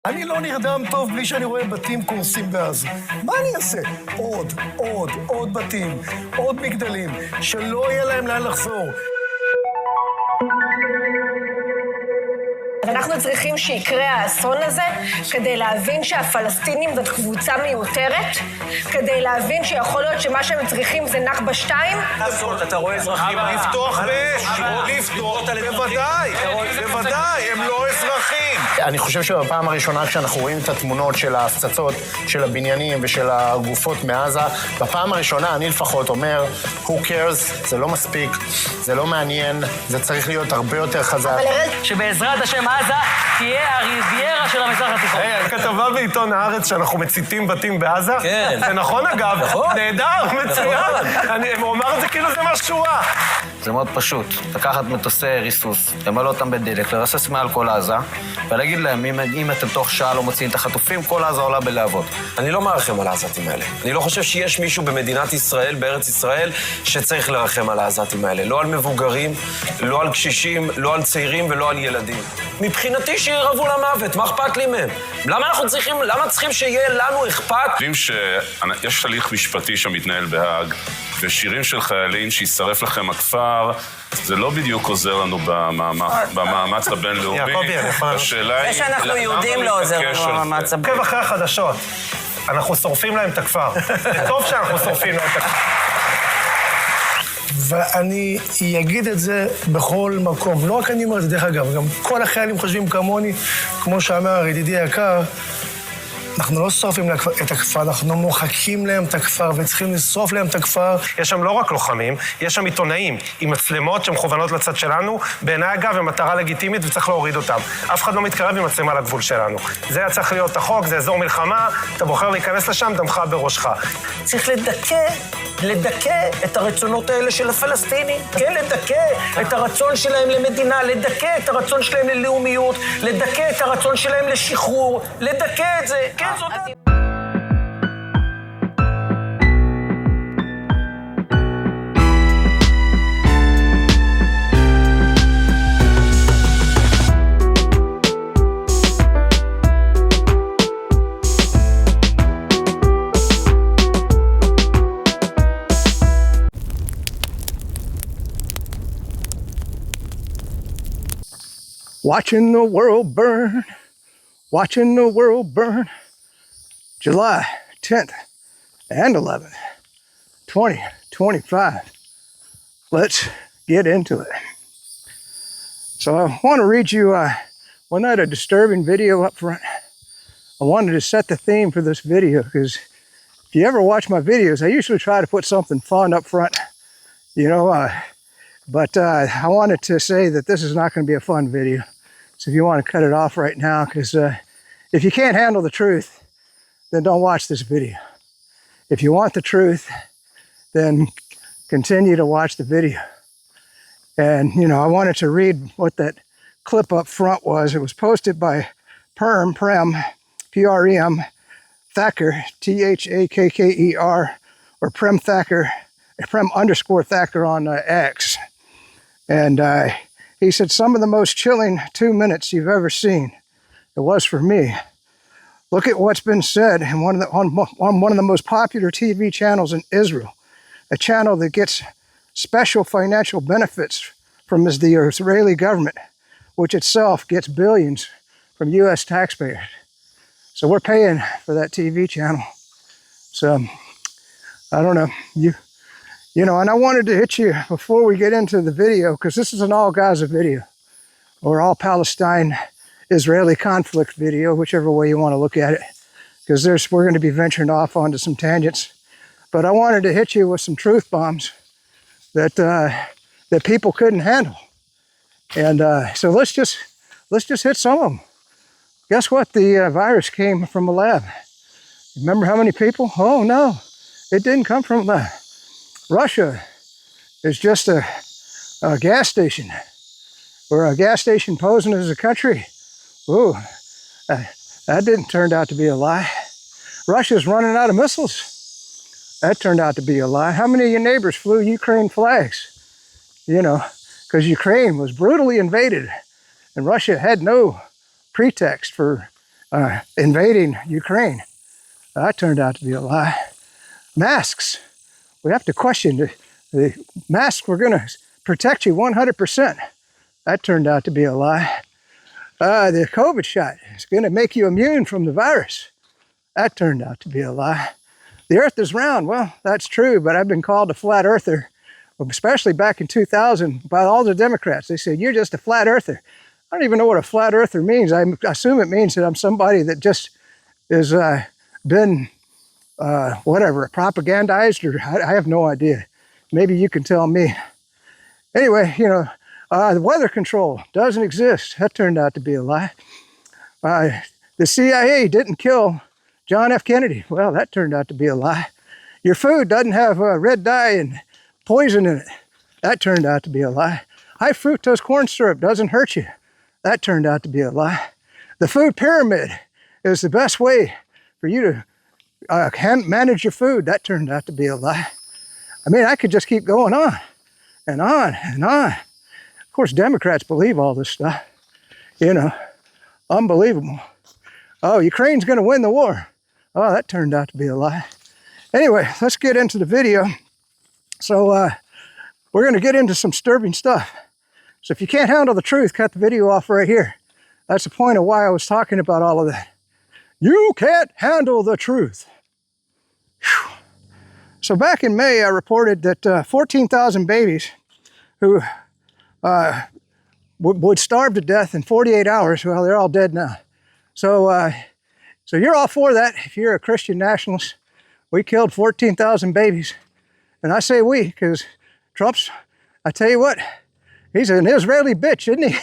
אני לא נרדם טוב בלי שאני רואה בתים קורסים בעזה. מה אני אעשה? עוד בתים, עוד מגדלים, שלא יהיה להם לאן לחזור. אנחנו צריכים שיקרה האסון הזה כדי להבין שהפלסטינים זאת קבוצה מיותרת, כדי להבין שיכול להיות שמה שהם צריכים זה נכבה 2. אתה רואה אזרחים? לפתוח באש, בוודאי, הם לא אזרחים. אני חושב שבפעם הראשונה כשאנחנו רואים את התמונות של ההפצצות, של הבניינים ושל הגופות מעזה, בפעם הראשונה אני לפחות אומר, who cares, זה לא מספיק, זה לא מעניין, זה צריך להיות הרבה יותר חזק. שבעזרת השם עזה תהיה הריביירה של המזרח התיכון. כתבה בעיתון הארץ שאנחנו מציתים בתים בעזה? כן. זה נכון אגב? נכון. נהדר, מצוין. הוא אמר את זה כאילו זה משהו רע. זה מאוד פשוט, לקחת מטוסי ריסוס, למלא אותם בדלק, לרסס מעל כל עזה, ולהגיד להם, אם אתם תוך שעה לא מוציאים את החטופים, כל עזה עולה בלהבות. אני לא מרחם על העזתים האלה. אני לא חושב שיש מישהו במדינת ישראל, בארץ ישראל, שצריך לרחם על העזתים האלה. לא על מבוגרים, לא על קשישים, לא על צעירים ולא על ילדים. מבחינתי שירבו למוות, מה אכפת לי מהם? למה צריכים שיהיה לנו אכפת? יודעים שיש הליך משפטי שמתנהל בהאג, ושירים של חיילים שישרף לכם הכפר, זה לא בדיוק עוזר לנו במאמץ הבינלאומי. זה שאנחנו יהודים לא עוזר לנו במאמץ הבינלאומי. עוקב אחרי החדשות, אנחנו שורפים להם את הכפר. זה טוב שאנחנו שורפים להם את הכפר. ואני אגיד את זה בכל מקום. לא רק אני אומר את זה, דרך אגב, גם כל החיילים חושבים כמוני, כמו שאמר ידידי היקר, אנחנו לא שורפים את הכפר, אנחנו מוחקים להם את הכפר וצריכים לשרוף להם את הכפר. יש שם לא רק לוחמים, יש שם עיתונאים עם מצלמות שמכוונות לצד שלנו, בעיניי אגב הם מטרה לגיטימית וצריך להוריד אותם. אף אחד לא מתקרב עם מצלמה לגבול שלנו. זה היה צריך להיות החוק, זה אזור מלחמה, אתה בוחר להיכנס לשם, דמך בראשך. צריך לדכא את הרצונות האלה של הפלסטינים. כן, לדכא את הרצון שלהם למדינה, לדכא את הרצון שלהם ללאומיות, לדכא את הרצון שלהם לשחרור, לדכא את זה. כן, זאת Watching the world burn, watching the world burn. July 10th and 11th, 2025. Let's get into it. So I want to read you one night a disturbing video up front. I wanted to set the theme for this video because if you ever watch my videos, I usually try to put something fun up front, you know, but I wanted to say that this is not going to be a fun video. So if you want to cut it off right now, because if you can't handle the truth, then don't watch this video. If you want the truth, then continue to watch the video. And, you know, I wanted to read what that clip up front was. It was posted by Prem, P-R-E-M, Thacker, T-H-A-K-K-E-R, or Prem Thacker, Prem_Thacker on X. And he said, some of the most chilling 2 minutes you've ever seen. It was for me. Look at what's been said on one of the most popular TV channels in Israel, a channel that gets special financial benefits from the Israeli government, which itself gets billions from U.S. taxpayers. So we're paying for that TV channel. So I don't know, you know, and I wanted to hit you before we get into the video, because this is an all Gaza video, or all Palestine Israeli conflict video, whichever way you want to look at it, because we're going to be venturing off onto some tangents. But I wanted to hit you with some truth bombs that that people couldn't handle. And so let's just hit some of them. Guess what? The virus came from a lab. Remember how many people? Oh no, it didn't come from a lab. Russia is just a gas station, or a gas station posing as a country. Ooh, that didn't turn out to be a lie. Russia's running out of missiles. That turned out to be a lie. How many of your neighbors flew Ukraine flags? You know, because Ukraine was brutally invaded and Russia had no pretext for invading Ukraine. That turned out to be a lie. Masks. We have to question the masks were going to protect you 100%. That turned out to be a lie. The COVID shot is going to make you immune from the virus. That turned out to be a lie. The earth is round. Well, that's true, but I've been called a flat earther, especially back in 2000 by all the Democrats. They said, you're just a flat earther. I don't even know what a flat earther means. I assume it means that I'm somebody that just has been, propagandized, or I have no idea. Maybe you can tell me. Anyway, the weather control doesn't exist. That turned out to be a lie. The CIA didn't kill John F. Kennedy. Well, that turned out to be a lie. Your food doesn't have red dye and poison in it. That turned out to be a lie. High fructose corn syrup doesn't hurt you. That turned out to be a lie. The food pyramid is the best way for you to manage your food. That turned out to be a lie. I mean, I could just keep going on and on and on. Of course, Democrats believe all this stuff. Unbelievable. Oh, Ukraine's going to win the war. Oh, that turned out to be a lie. Anyway, let's get into the video. So we're going to get into some disturbing stuff. So if you can't handle the truth, cut the video off right here. That's the point of why I was talking about all of that. You can't handle the truth. Whew. So back in May, I reported that 14,000 babies who would starve to death in 48 hours. Well, they're all dead now. So you're all for that. If you're a Christian nationalist, we killed 14,000 babies. And I say we, because Trump's, I tell you what, he's an Israeli bitch, isn't he?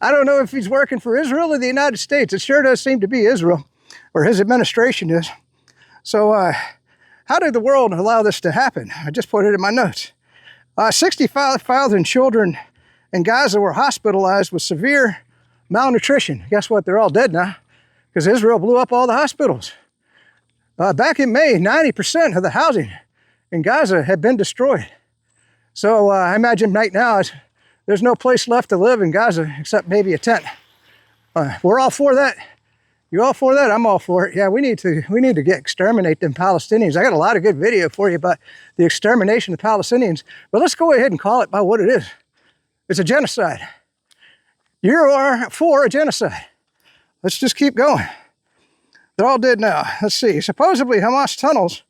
I don't know if he's working for Israel or the United States. It sure does seem to be Israel, or his administration is. So how did the world allow this to happen? I just put it in my notes. 65,000 children in Gaza were hospitalized with severe malnutrition. Guess what? They're all dead now, because Israel blew up all the hospitals. Back in May, 90% of the housing in Gaza had been destroyed. So I imagine right now there's no place left to live in Gaza except maybe a tent. We're all for that. You all for that? I'm all for it. Yeah, we need to exterminate them Palestinians. I got a lot of good video for you about the extermination of Palestinians, but let's go ahead and call it by what it is. It's a genocide. You are for a genocide. Let's just keep going. They're all dead now. Let's see. Supposedly Hamas tunnels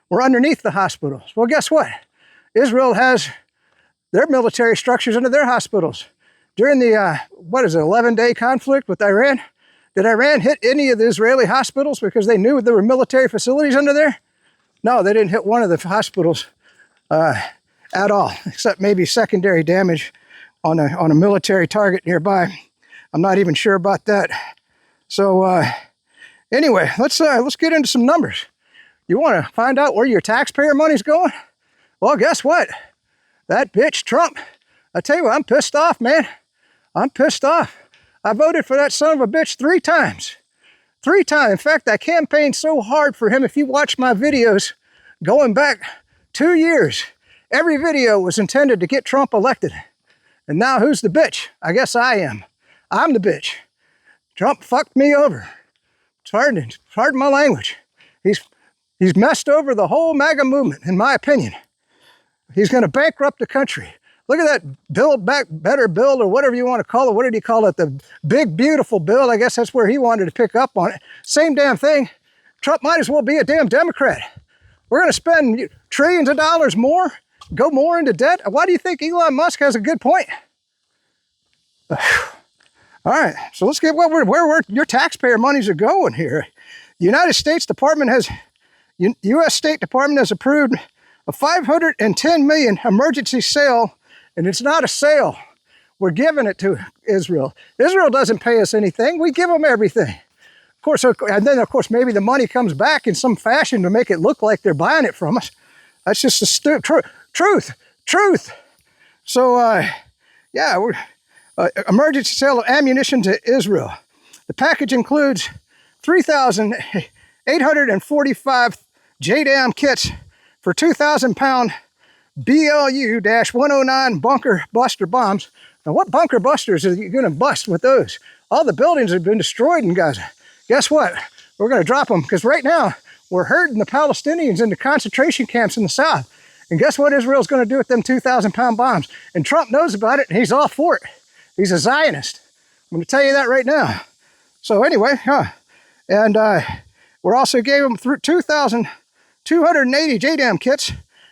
were underneath the hospitals. Well, guess what? Israel has their military structures under their hospitals. During the, 11-day conflict with Iran, did Iran hit any of the Israeli hospitals because they knew there were military facilities under there? No, they didn't hit one of the hospitals at all, except maybe secondary damage on a military target nearby. I'm not even sure about that. So anyway, let's get into some numbers. You want to find out where your taxpayer money's going? Well, guess what? That bitch Trump. I tell you what, I'm pissed off, man. I'm pissed off. I voted for that son of a bitch 3 times. 3 times. In fact, I campaigned so hard for him. If you watch my videos going back 2 years, every video was intended to get Trump elected. And now who's the bitch? I guess I am. I'm the bitch. Trump fucked me over. Pardon my language. He's messed over the whole MAGA movement, in my opinion. He's going to bankrupt the country. Look at that Build Back Better bill, or whatever you want to call it. What did he call it? The big, beautiful bill. I guess that's where he wanted to pick up on it. Same damn thing. Trump might as well be a damn Democrat. We're going to spend trillions of dollars more, go more into debt. Why do you think Elon Musk has a good point? All right, so let's get where your taxpayer monies are going here. The U.S. State Department has approved a $510 million emergency sale, and it's not a sale. We're giving it to Israel. Israel doesn't pay us anything. We give them everything. Of course, and then of course maybe the money comes back in some fashion to make it look like they're buying it from us. That's just the truth. So yeah, we're emergency sale of ammunition to Israel. The package includes 3,845 JDAM kits for 2,000-pound BLU-109 bunker buster bombs. Now, what bunker busters are you going to bust with those? all the buildings have been destroyed in Gaza. Guess what? We're going to drop them because right now we're herding the Palestinians into concentration camps in the south. And guess what Israel's going to do with them 2,000-pound bombs? And Trump knows about it, and he's all for it. He's a Zionist. I'm going to tell you that right now. So anyway, and we also gave them 2,280 JDAM kits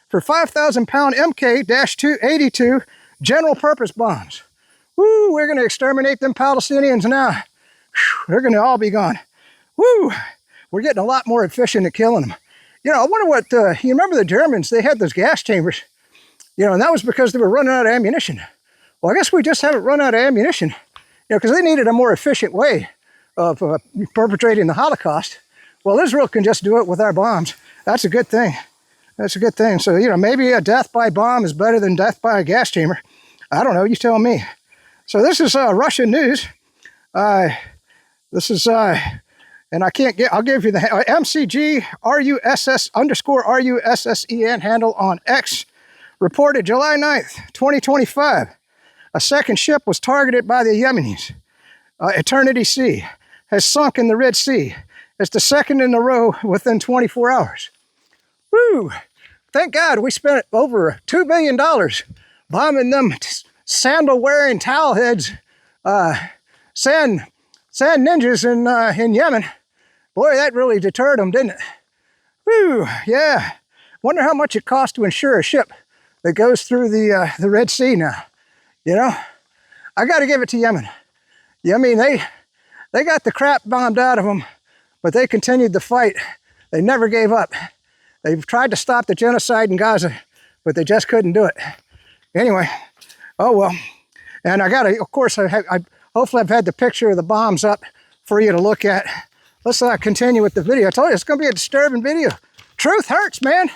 for 5,000-pound MK-282 general purpose bombs. Woo, we're going to exterminate them Palestinians now. Whew, they're going to all be gone. Woo, we're getting a lot more efficient at killing them. You know, I wonder what, you remember the Germans, they had those gas chambers, you know, and that was because they were running out of ammunition. Well, I guess we just haven't run out of ammunition, you know, because they needed a more efficient way of perpetrating the Holocaust. Well, Israel can just do it with our bombs. That's a good thing. That's a good thing. So, you know, maybe a death by bomb is better than death by a gas chamber. I don't know, you tell me. So this is Russian news. This is, and I can't get, I'll give you the MCG_RUSSEN handle on X. Reported July 9th, 2025. A second ship was targeted by the Yemenis. Eternity Sea has sunk in the Red Sea. It's the second in a row within 24 hours. Woo! Thank God we spent over $2 billion bombing them sandal-wearing towel heads, sand ninjas in Yemen. Boy, that really deterred them, didn't it? Whew, yeah. Wonder how much it costs to insure a ship that goes through the Red Sea now. You know, I got to give it to Yemen. Yeah, I mean, they got the crap bombed out of them, but they continued the fight. They never gave up. They've tried to stop the genocide in Gaza, but they just couldn't do it. Anyway, oh well. And I got to, of course, hopefully I've had the picture of the bombs up for you to look at. Let's continue with the video. I told you, it's going to be a disturbing video. Truth hurts, man.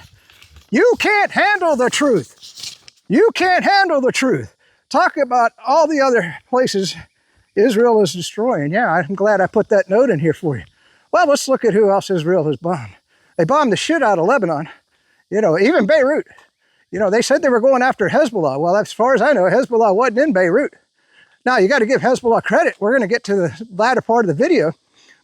You can't handle the truth. You can't handle the truth. Talk about all the other places Israel is destroying. Yeah, I'm glad I put that note in here for you. Well, let's look at who else Israel has bombed. They bombed the shit out of Lebanon. You know, even Beirut. You know, they said they were going after Hezbollah. Well, as far as I know, Hezbollah wasn't in Beirut. Now, you got to give Hezbollah credit. We're going to get to the latter part of the video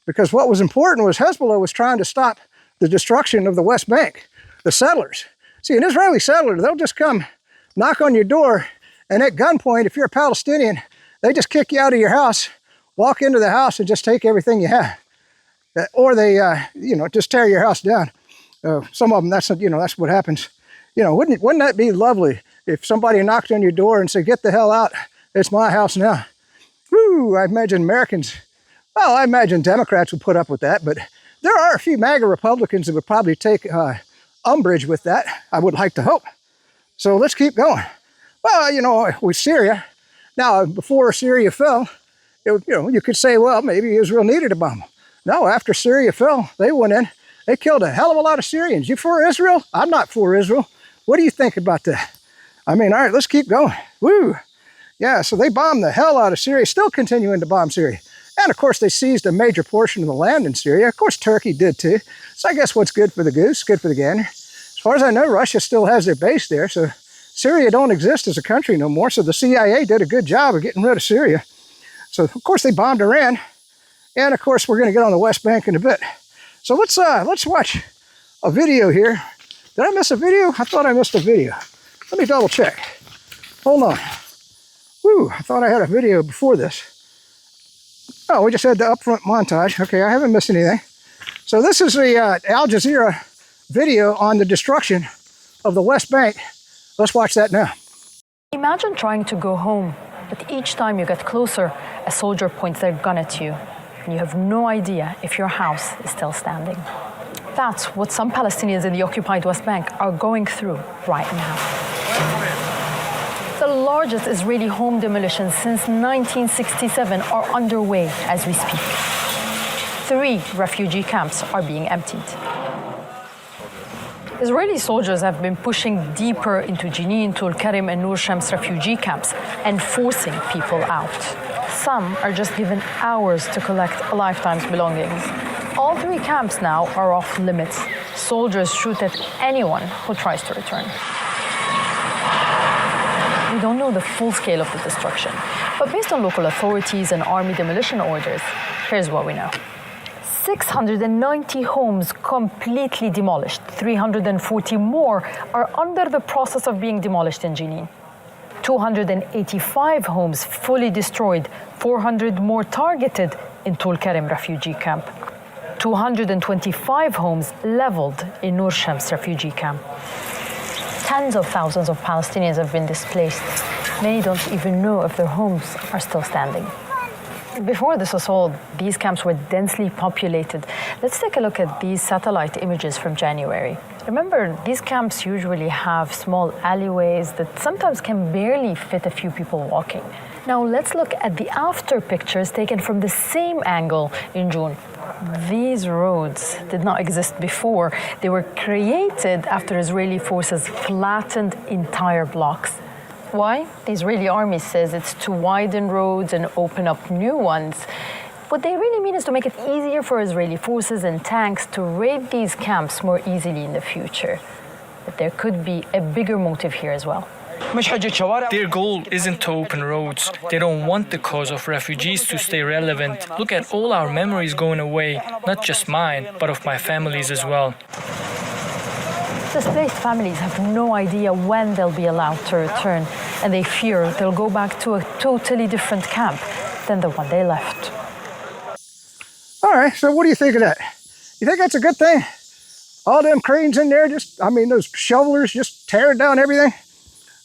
because what was important was Hezbollah was trying to stop the destruction of the West Bank, the settlers. See, an Israeli settler, they'll just come knock on your door, and at gunpoint, if you're a Palestinian, they just kick you out of your house, walk into the house, and just take everything you have. Or they, you know, just tear your house down. Some of them, that's what happens. You know, wouldn't that be lovely if somebody knocked on your door and said, "Get the hell out, it's my house now." Woo, I imagine Americans, well, I imagine Democrats would put up with that, but there are a few MAGA Republicans that would probably take umbrage with that, I would like to hope. So let's keep going. Well, you know, with Syria, now before Syria fell, you could say, well, maybe Israel needed a bomb. No, after Syria fell, they went in, they killed a hell of a lot of Syrians. You for Israel? I'm not for Israel. What do you think about that? I mean, all right, let's keep going. Woo! Yeah, so they bombed the hell out of Syria, still continuing to bomb Syria. And of course, they seized a major portion of the land in Syria. Of course, Turkey did too. So I guess what's good for the goose, good for the gander. As far as I know, Russia still has their base there. So Syria don't exist as a country no more. So the CIA did a good job of getting rid of Syria. So of course, they bombed Iran. And of course, we're going to get on the West Bank in a bit. So let's watch a video here. Did I miss a video? I thought I missed a video. Let me double check. Hold on. Woo, I thought I had a video before this. Oh, we just had the upfront montage. Okay, I haven't missed anything. So this is the Al Jazeera video on the destruction of the West Bank. Let's watch that now. Imagine trying to go home, but each time you get closer, a soldier points their gun at you, and you have no idea if your house is still standing. That's what some Palestinians in the occupied West Bank are going through right now. The largest Israeli home demolitions since 1967 are underway as we speak. 3 refugee camps are being emptied. Israeli soldiers have been pushing deeper into Jenin, Tulkarim, and Nur Shams refugee camps and forcing people out. Some are just given hours to collect a lifetime's belongings. All 3 camps now are off limits. Soldiers shoot at anyone who tries to return. We don't know the full scale of the destruction. But based on local authorities and army demolition orders, here's what we know. 690 homes completely demolished. 340 more are under the process of being demolished in Jenin. 285 homes fully destroyed, 400 more targeted in Tulkarem refugee camp. 225 homes leveled in Nur Shams refugee camp. Tens of thousands of Palestinians have been displaced. Many don't even know if their homes are still standing. Before this assault, these camps were densely populated. Let's take a look at these satellite images from January. Remember, these camps usually have small alleyways that sometimes can barely fit a few people walking. Now let's look at the after pictures taken from the same angle in June. These roads did not exist before. They were created after Israeli forces flattened entire blocks. Why? The Israeli army says it's to widen roads and open up new ones. What they really mean is to make it easier for Israeli forces and tanks to raid these camps more easily in the future. But there could be a bigger motive here as well. Their goal isn't to open roads. They don't want the cause of refugees to stay relevant. Look at all our memories going away, not just mine, but of my family's as well. Displaced families have no idea when they'll be allowed to return, and they fear they'll go back to a totally different camp than the one they left. All right, so what do you think of that? You think that's a good thing? All them cranes in there, those shovelers just tearing down everything?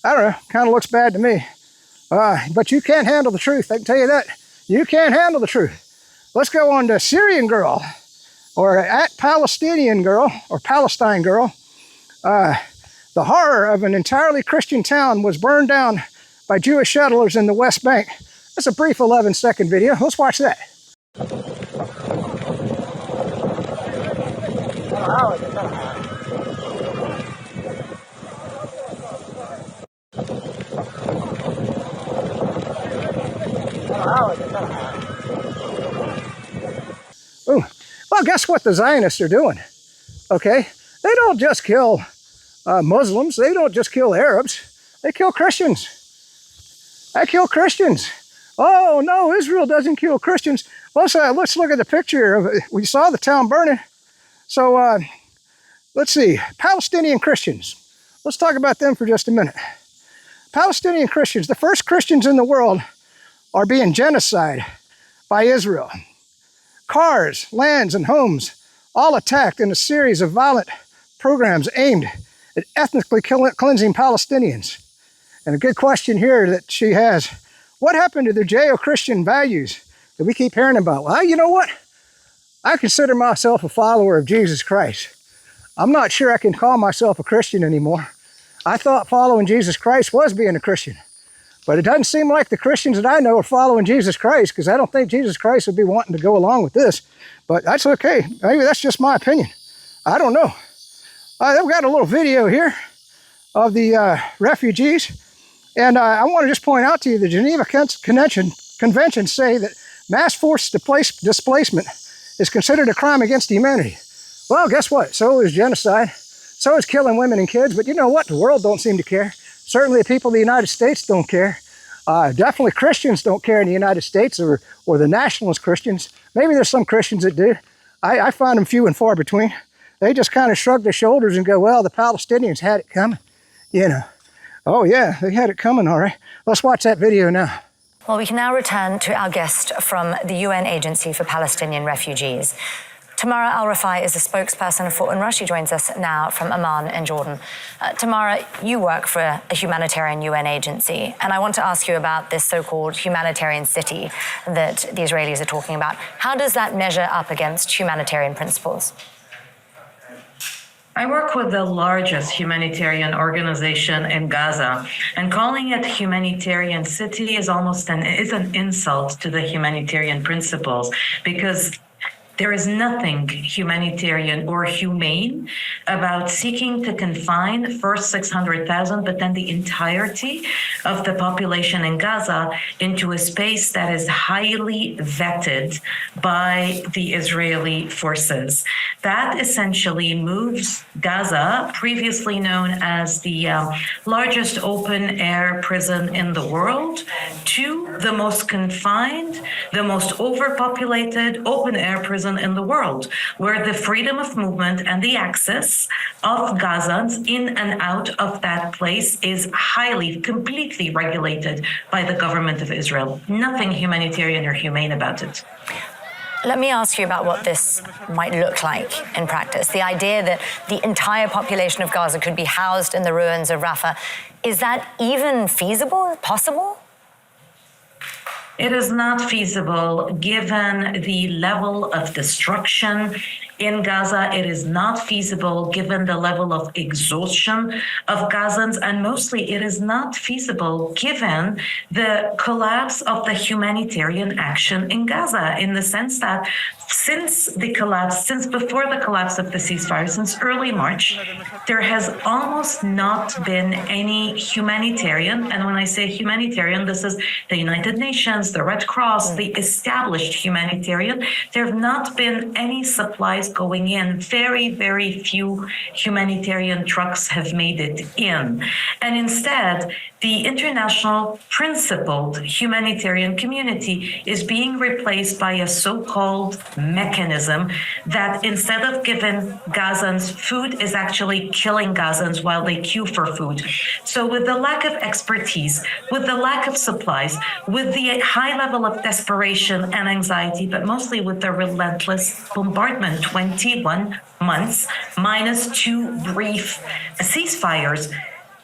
I don't know, kind of looks bad to me. But you can't handle the truth, I can tell you that. You can't handle the truth. Let's go on to Syrian girl, or at Palestinian girl, or Palestine girl. The horror of an entirely Christian town was burned down by Jewish settlers in the West Bank. That's a brief 11-second video. Let's watch that. Ooh. Well, guess what the Zionists are doing? Okay, they don't just kill Muslims. They don't just kill Arabs. They kill Christians. They kill Christians. Oh no, Israel doesn't kill Christians. Let's look at the picture of it. We saw the town burning. So let's see, Palestinian Christians. Let's talk about them for just a minute. Palestinian Christians, the first Christians in the world, are being genocided by Israel. Cars, lands, and homes all attacked in a series of violent programs aimed at ethnically cleansing Palestinians. And a good question here that she has, what happened to the Judeo-Christian values that we keep hearing about? Well, you know what? I consider myself a follower of Jesus Christ. I'm not sure I can call myself a Christian anymore. I thought following Jesus Christ was being a Christian. But it doesn't seem like the Christians that I know are following Jesus Christ, because I don't think Jesus Christ would be wanting to go along with this. But that's okay. Maybe that's just my opinion. I don't know. I've got a little video here of the refugees. And I want to just point out to you the Geneva Conventions say that mass forced displacement is considered a crime against humanity. Well, guess what? So is genocide. So is killing women and kids. But you know what? The world don't seem to care. Certainly the people of the United States don't care. Definitely Christians don't care in the United States, or the nationalist Christians. Maybe there's some Christians that do. I find them few and far between. They just kind of shrug their shoulders and go, well, the Palestinians had it coming. You know. Oh yeah, they had it coming, all right. Let's watch that video now. Well, we can now return to our guest from the UN Agency for Palestinian Refugees. Tamara Al-Rafai is a spokesperson for UNRWA. She joins us now from Amman in Jordan. Tamara, you work for a humanitarian UN agency, and I want to ask you about this so-called humanitarian city that the Israelis are talking about. How does that measure up against humanitarian principles? I work with the largest humanitarian organization in Gaza, and calling it humanitarian city is almost an insult to the humanitarian principles, because There is nothing humanitarian or humane about seeking to confine first 600,000, but then the entirety of the population in Gaza into a space that is highly vetted by the Israeli forces. That essentially moves Gaza, previously known as the largest open-air prison in the world, to the most confined, the most overpopulated open-air prison in the world, where the freedom of movement and the access of Gazans in and out of that place is highly, completely regulated by the government of Israel. Nothing humanitarian or humane about it. Let me ask you about what this might look like in practice. The idea that the entire population of Gaza could be housed in the ruins of Rafah, is that even feasible, possible? It is not feasible given the level of destruction in Gaza. It is not feasible given the level of exhaustion of Gazans, and mostly it is not feasible given the collapse of the humanitarian action in Gaza, in the sense that since before the collapse of the ceasefire, since early March, there has almost not been any humanitarian, and when I say humanitarian, this is the United Nations, the Red Cross, the established humanitarian. There have not been any supplies going in. Very, very few humanitarian trucks have made it in. And instead, the international principled humanitarian community is being replaced by a so-called mechanism that instead of giving Gazans food is actually killing Gazans while they queue for food. So with the lack of expertise, with the lack of supplies, with the high level of desperation and anxiety, but mostly with the relentless bombardment, 21 months minus 2 brief ceasefires,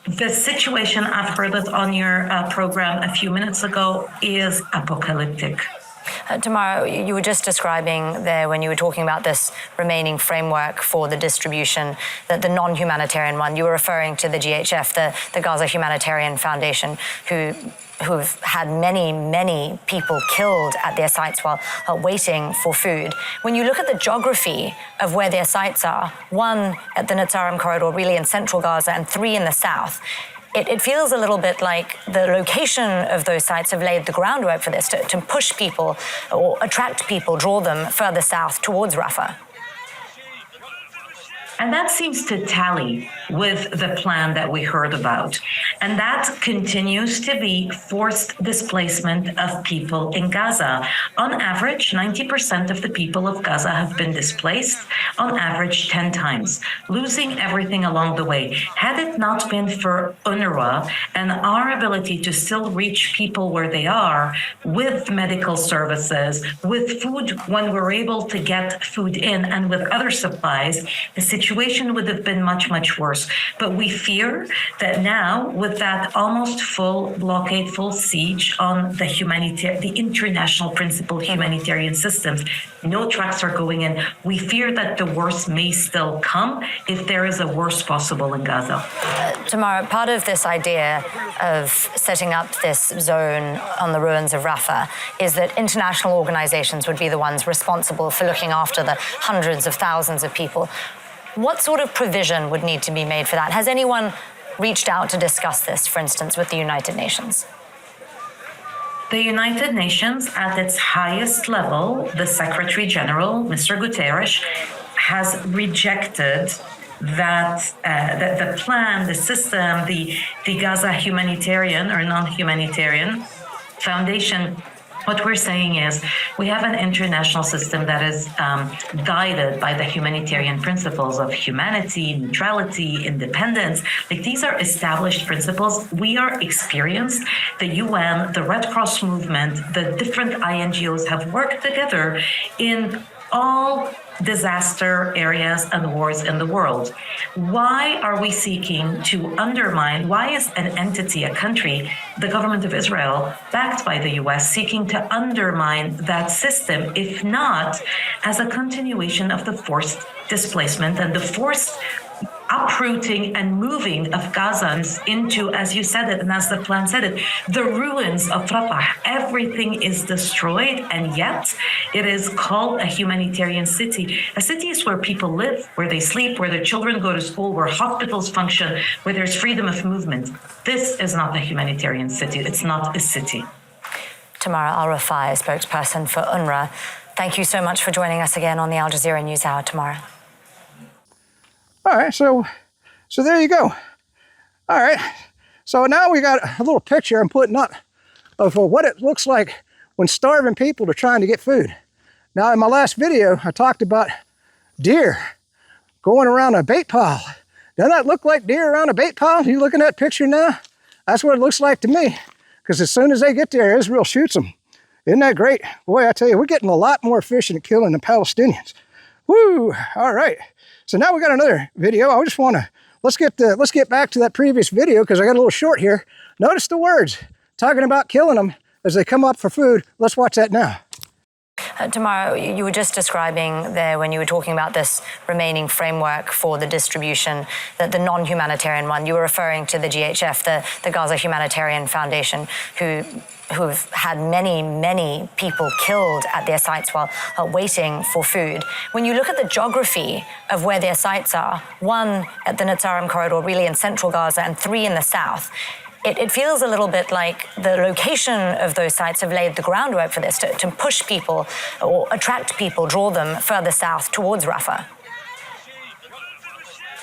the situation, I've heard it on your program a few minutes ago, is apocalyptic. Tamara, you were just describing there when you were talking about this remaining framework for the distribution, the non-humanitarian one. You were referring to the GHF, the Gaza Humanitarian Foundation, who've had many, many people killed at their sites while waiting for food. When you look at the geography of where their sites are, 1 at the Netzarim corridor, really in central Gaza, and 3 in the south, it feels a little bit like the location of those sites have laid the groundwork for this, to push people or attract people, draw them further south towards Rafah. And that seems to tally with the plan that we heard about. And that continues to be forced displacement of people in Gaza. On average, 90% of the people of Gaza have been displaced, on average 10 times, losing everything along the way. Had it not been for UNRWA and our ability to still reach people where they are with medical services, with food when we're able to get food in, and with other supplies, the situation would have been much, much worse. But we fear that now, with that almost full blockade, full siege on the international principled humanitarian systems, no trucks are going in. We fear that the worst may still come if there is a worst possible in Gaza. Tamara, part of this idea of setting up this zone on the ruins of Rafah is that international organizations would be the ones responsible for looking after the hundreds of thousands of people. What sort of provision would need to be made for that? Has anyone reached out to discuss this, for instance, with the United Nations? The United Nations, at its highest level, the Secretary General, Mr. Guterres, has rejected that the plan, the system, the Gaza Humanitarian or Non-Humanitarian Foundation. What we're saying is we have an international system that is guided by the humanitarian principles of humanity, neutrality, independence. Like, these are established principles. We are experienced. The UN, the Red Cross movement, the different INGOs have worked together in all disaster areas and wars in the world. Why are we seeking to undermine? Why is an entity, a country, the government of Israel, backed by the US, seeking to undermine that system, if not as a continuation of the forced displacement and the forced uprooting and moving of Gazans into, as you said it, and as the plan said it, the ruins of Rafah. Everything is destroyed, and yet it is called a humanitarian city. A city is where people live, where they sleep, where their children go to school, where hospitals function, where there's freedom of movement. This is not a humanitarian city. It's not a city. Tamara Al-Rafai, spokesperson for UNRWA. Thank you so much for joining us again on the Al Jazeera NewsHour, Tamara. All right, so there you go. All right, so now we got a little picture I'm putting up of what it looks like when starving people are trying to get food. Now, in my last video, I talked about deer going around a bait pile. Doesn't that look like deer around a bait pile? You looking at that picture now? That's what it looks like to me, because as soon as they get there, Israel shoots them. Isn't that great? Boy, I tell you, we're getting a lot more efficient at killing the Palestinians. Woo! All right. So now we got another video. I just want to, let's get back to that previous video because I got a little short here. Notice the words talking about killing them as they come up for food. Let's watch that now. Tamara, you were just describing there when you were talking about this remaining framework for the distribution, the non-humanitarian one. You were referring to the GHF, the Gaza Humanitarian Foundation, who've had many people killed at their sites while waiting for food. When you look at the geography of where their sites are, one at the Netzarim corridor, really in central Gaza, and 3 in the south, it feels a little bit like the location of those sites have laid the groundwork for this, to push people or attract people, draw them further south towards Rafah.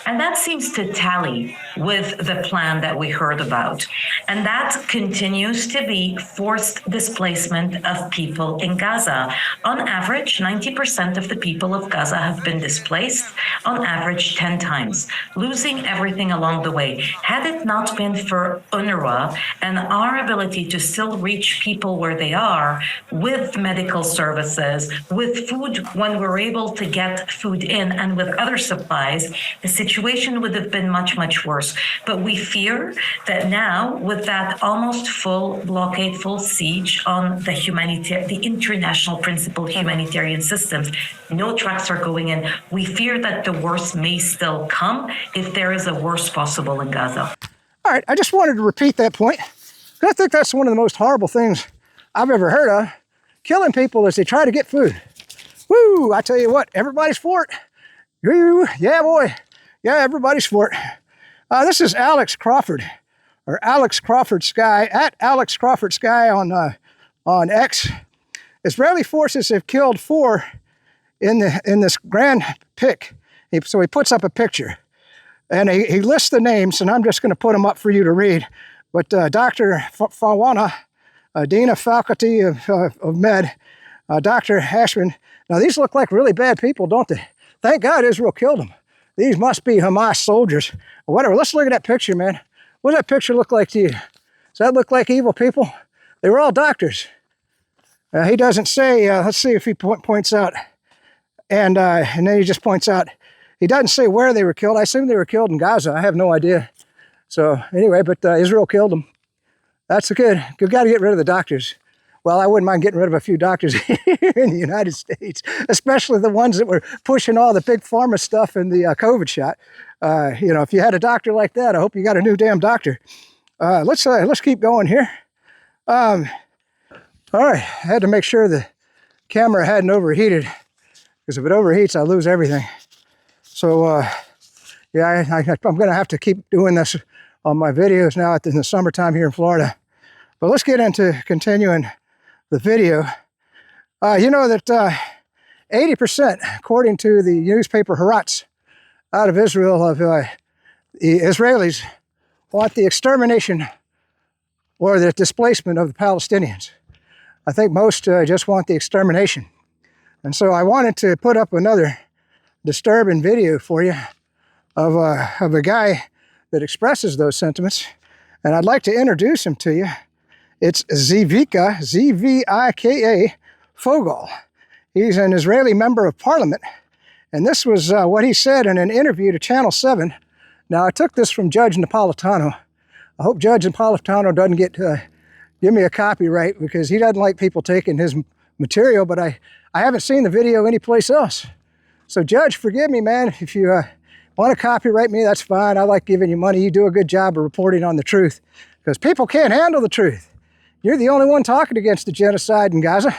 And that seems to tally with the plan that we heard about. And that continues to be forced displacement of people in Gaza. On average, 90% of the people of Gaza have been displaced, on average 10 times, losing everything along the way. Had it not been for UNRWA and our ability to still reach people where they are with medical services, with food when we're able to get food in, and with other supplies, the situation would have been much worse. But we fear that now, with that almost full blockade, full siege on the international principle humanitarian systems, no trucks are going in. We fear that the worst may still come if there is a worst possible in Gaza. All right, I just wanted to repeat that point. I think that's one of the most horrible things I've ever heard of, killing people as they try to get food. Woo, I tell you what, everybody's for it. Yeah, boy. Yeah, everybody's for it. This is Alex Crawford, or Alex Crawford Sky, at Alex Crawford Sky on X. Israeli forces have killed 4 in this grand pic. So he puts up a picture, and he lists the names, and I'm just going to put them up for you to read. But Dr. Fawana, Dean of Faculty of Med, Dr. Hashman. Now, these look like really bad people, don't they? Thank God Israel killed them. These must be Hamas soldiers. Whatever, let's look at that picture, man. What does that picture look like to you? Does that look like evil people? They were all doctors. He doesn't say, let's see if he points out. And then he just points out, he doesn't say where they were killed. I assume they were killed in Gaza. I have no idea. So anyway, but Israel killed them. That's good. We've got to get rid of the doctors. Well, I wouldn't mind getting rid of a few doctors here in the United States, especially the ones that were pushing all the big pharma stuff in the COVID shot. You know, if you had a doctor like that, I hope you got a new damn doctor. Let's keep going here. All right, I had to make sure the camera hadn't overheated, because if it overheats, I lose everything. So, yeah, I'm going to have to keep doing this on my videos now in the summertime here in Florida. But let's get into continuing the video. You know that 80%, according to the newspaper Haaretz out of Israel, of the Israelis want the extermination or the displacement of the Palestinians. I think most just want the extermination. And so I wanted to put up another disturbing video for you of a guy that expresses those sentiments. And I'd like to introduce him to you. It's Zvika, Z-V-I-K-A, Fogel. He's an Israeli member of parliament. And this was what he said in an interview to Channel 7. Now, I took this from Judge Napolitano. I hope Judge Napolitano doesn't give me a copyright, because he doesn't like people taking his material, but I haven't seen the video anyplace else. So, Judge, forgive me, man, if you Want to copyright me? That's fine. I like giving you money. You do a good job of reporting on the truth because people can't handle the truth. You're the only one talking against the genocide in Gaza.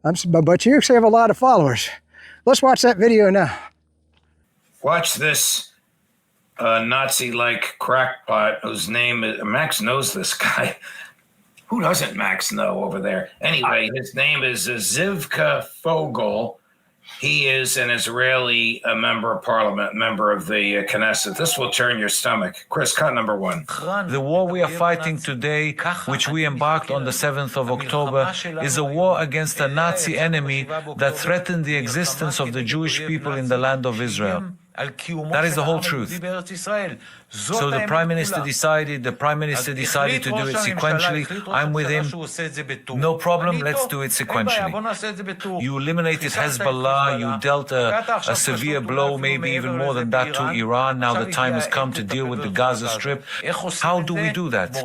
But you have a lot of followers. Let's watch that video now. Watch this Nazi-like crackpot whose name is... Max knows this guy. Who doesn't Max know over there? Anyway, his name is Zivka Fogel. He is an Israeli member of parliament, member of the Knesset. This will turn your stomach. Chris, cut number 1. The war we are fighting today, which we embarked on the 7th of October, is a war against a Nazi enemy that threatened the existence of the Jewish people in the land of Israel. That is the whole truth. So the Prime Minister decided to do it sequentially. I'm with him. No problem, let's do it sequentially. You eliminated Hezbollah, you dealt a severe blow, maybe even more than that, to Iran. Now the time has come to deal with the Gaza Strip. How do we do that?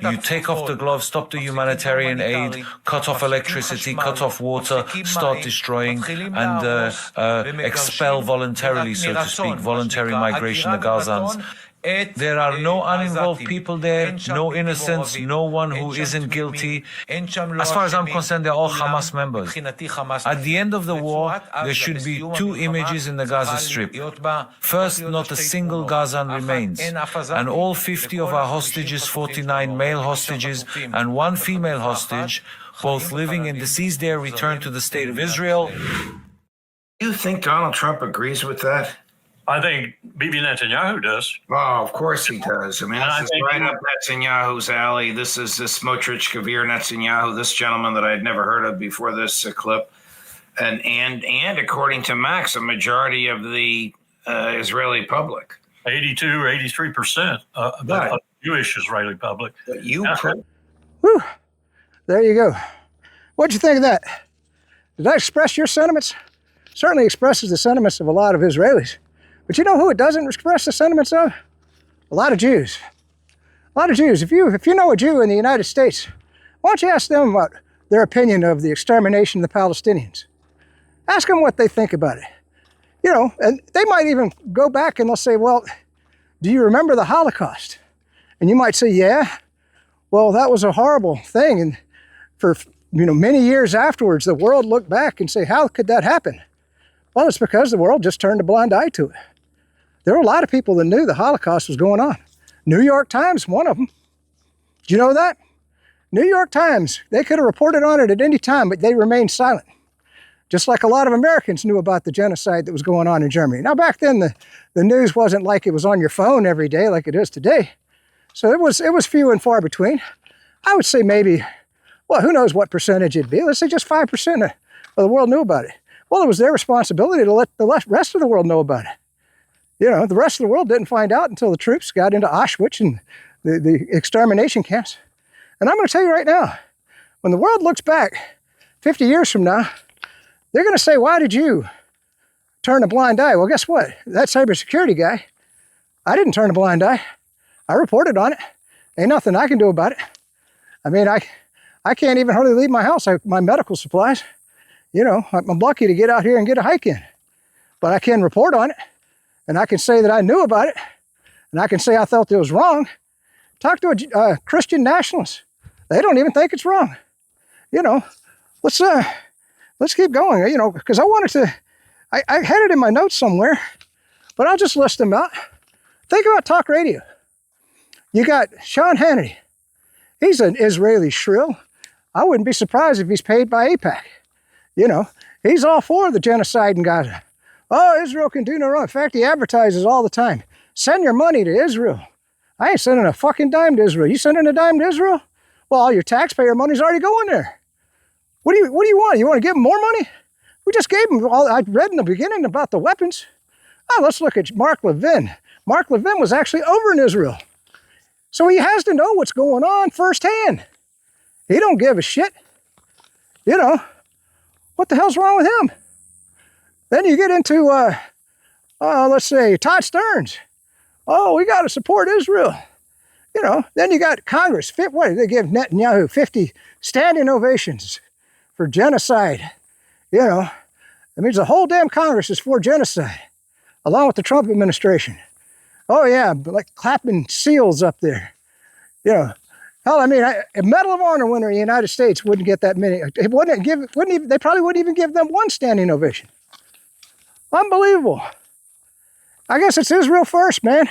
You take off the gloves, stop the humanitarian aid, cut off electricity, cut off water, start destroying, and expel voluntarily, so to speak, voluntary migration of Gazans. There are no uninvolved people there, no innocents, no one who isn't guilty. As far as I'm concerned, they're all Hamas members. At the end of the war, there should be 2 images in the Gaza Strip. First, not a single Gazan remains, and all 50 of our hostages, 49 male hostages and 1 female hostage, both living in the seized area, returned to the state of Israel. Do you think Donald Trump agrees with that? I think Bibi Netanyahu does. Oh, of course he does. I mean, this is right up Netanyahu's alley. This is Smotrich Kavir Netanyahu, this gentleman that I had never heard of before this clip. And according to Max, a majority of the Israeli public. 82 or 83% of the Jewish Israeli public. Whew. There you go. What'd you think of that? Did I express your sentiments? Certainly expresses the sentiments of a lot of Israelis. But you know who it doesn't express the sentiments of? A lot of Jews. A lot of Jews. If you know a Jew in the United States, why don't you ask them about their opinion of the extermination of the Palestinians? Ask them what they think about it. You know, and they might even go back and they'll say, well, do you remember the Holocaust? And you might say, yeah. Well, that was a horrible thing. And for many years afterwards, the world looked back and say, how could that happen? Well, it's because the world just turned a blind eye to it. There were a lot of people that knew the Holocaust was going on. New York Times, one of them. Did you know that? New York Times, they could have reported on it at any time, but they remained silent. Just like a lot of Americans knew about the genocide that was going on in Germany. Now, back then, the news wasn't like it was on your phone every day like it is today. So it was few and far between. I would say maybe, well, who knows what percentage it'd be. Let's say just 5% of the world knew about it. Well, it was their responsibility to let the rest of the world know about it. You know, the rest of the world didn't find out until the troops got into Auschwitz and the extermination camps. And I'm going to tell you right now, when the world looks back 50 years from now, they're going to say, why did you turn a blind eye? Well, guess what? That cybersecurity guy, I didn't turn a blind eye. I reported on it. Ain't nothing I can do about it. I mean, I can't even hardly leave my house. My medical supplies, you know, I'm lucky to get out here and get a hike in. But I can report on it. And I can say that I knew about it, and I can say I felt it was wrong. Talk to a Christian nationalist. They don't even think it's wrong. You know, let's keep going, you know, because I wanted to, I had it in my notes somewhere, but I'll just list them out. Think about talk radio. You got Sean Hannity. He's an Israeli shrill. I wouldn't be surprised if he's paid by AIPAC. You know, he's all for the genocide in Gaza. Oh, Israel can do no wrong. In fact, he advertises all the time. Send your money to Israel. I ain't sending a fucking dime to Israel. You sending a dime to Israel? Well, all your taxpayer money's already going there. What do you want? You want to give them more money? We just gave them all. I read in the beginning about the weapons. Oh, let's look at Mark Levin. Mark Levin was actually over in Israel. So he has to know what's going on firsthand. He don't give a shit. You know, what the hell's wrong with him? Then you get into, let's say, Todd Stearns. Oh, we got to support Israel. You know, then you got Congress. What did they give Netanyahu? 50 standing ovations for genocide. You know, that means the whole damn Congress is for genocide. along with the Trump administration. Oh yeah, like clapping seals up there. You know, hell, I mean, a Medal of Honor winner in the United States wouldn't get that many. They probably wouldn't even give them one standing ovation. Unbelievable. I guess it's Israel first, man.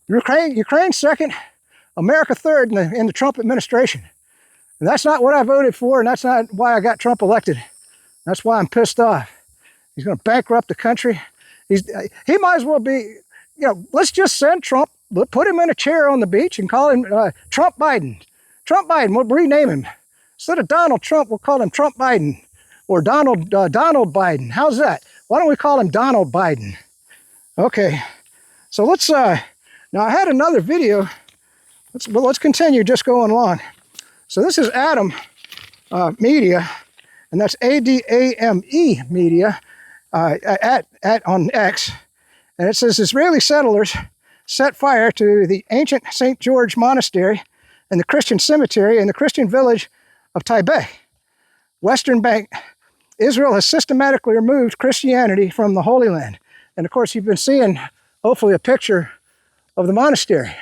Ukraine second, America third in the Trump administration. And that's not what I voted for, and that's not why I got Trump elected. That's why I'm pissed off. He's going to bankrupt the country. He might as well be, you know, let's just send Trump, put him in a chair on the beach and call him Trump Biden. Trump Biden, we'll rename him. Instead of Donald Trump, we'll call him Trump Biden or Donald Biden. How's that? Why don't we call him Donald Biden? Okay, so let's, now I had another video. Let's continue just going along. So this is Adam Media, and that's ADAME Media on X. And it says Israeli settlers set fire to the ancient St. George Monastery and the Christian cemetery in the Christian village of Taibeh, Western Bank. Israel has systematically removed Christianity from the Holy Land. And of course, you've been seeing, hopefully, a picture of the monastery.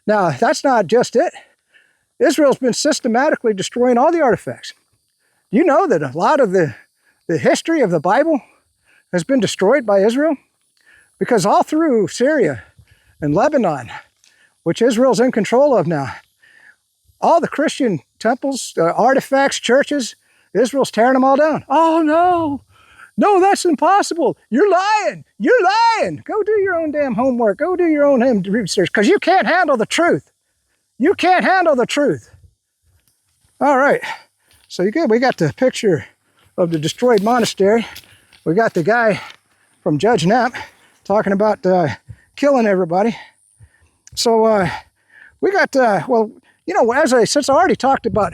Now, that's not just it. Israel's been systematically destroying all the artifacts. You know that a lot of the history of the Bible has been destroyed by Israel? Because all through Syria and Lebanon, which Israel's in control of now, all the Christian temples, artifacts, churches, Israel's tearing them all down. Oh, no. No, that's impossible. You're lying. You're lying. Go do your own damn homework. Go do your own research, because you can't handle the truth. You can't handle the truth. All right. So you good. We got the picture of the destroyed monastery. We got the guy from Judge Knapp talking about killing everybody. So we got, well, you know, since I already talked about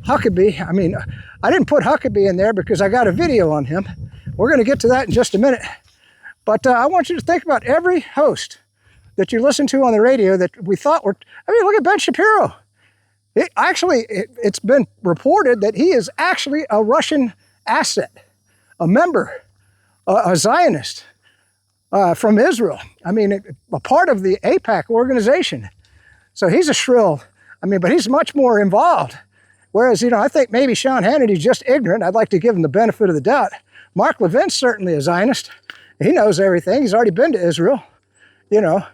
Huckabee, I mean, I didn't put Huckabee in there because I got a video on him. We're going to get to that in just a minute. But I want you to think about every host that you listen to on the radio that we thought were, I mean, look at Ben Shapiro. It's been reported that he is actually a Russian asset, a member, a Zionist from Israel. I mean, a part of the AIPAC organization. So he's a shrill, I mean, but he's much more involved. Whereas, you know, I think maybe Sean Hannity's just ignorant. I'd like to give him the benefit of the doubt. Mark Levin's certainly a Zionist. He knows everything. He's already been to Israel. You know,